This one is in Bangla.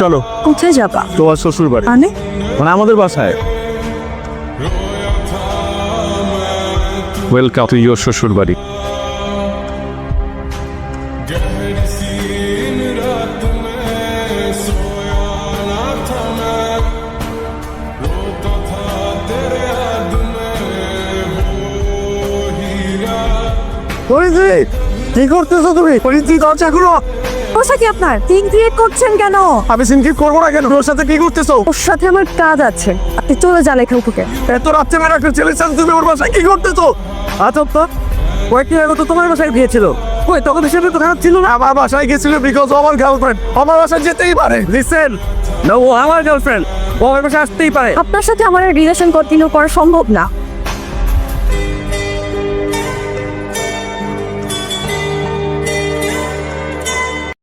চলো কোথায় যাবা? তোমার শ্বশুর বাড়ি, মানে মানে আমাদের বাসায়। ওয়েলকাম টু ইয়োর শ্বশুর বাড়ি। কি করতেছো তুমি? দরজা খুলো। পোশাক কি আপনার? সিন ক্রিয়েট করছেন কেন? আমি সিনকিট করবো না কেন? ওর সাথে কি করতেছো? ওর সাথে আমার কাজ আছে, আপনি চলে যান এখান থেকে। এত রাত্রে মেয়ে একটা ছেলের সাথে তুমি ওর বাসায় কি করতেছো? আচ্ছা তো কয়েকদিন আগে তো তোমার বাসায় গিয়েছিল, কই তখন সেটা তো খারাপ ছিল না? আমার বাসায় গেছিল বিকজ আমার গার্লফ্রেন্ড আমার বাসায় যেতেই পারে। লিসেন, না ও আমার গার্লফ্রেন্ড, ও আমার বাসায় আসতেই পারে। আপনার সাথে আমার রিলেশন কন্টিনিউ করা সম্ভব না।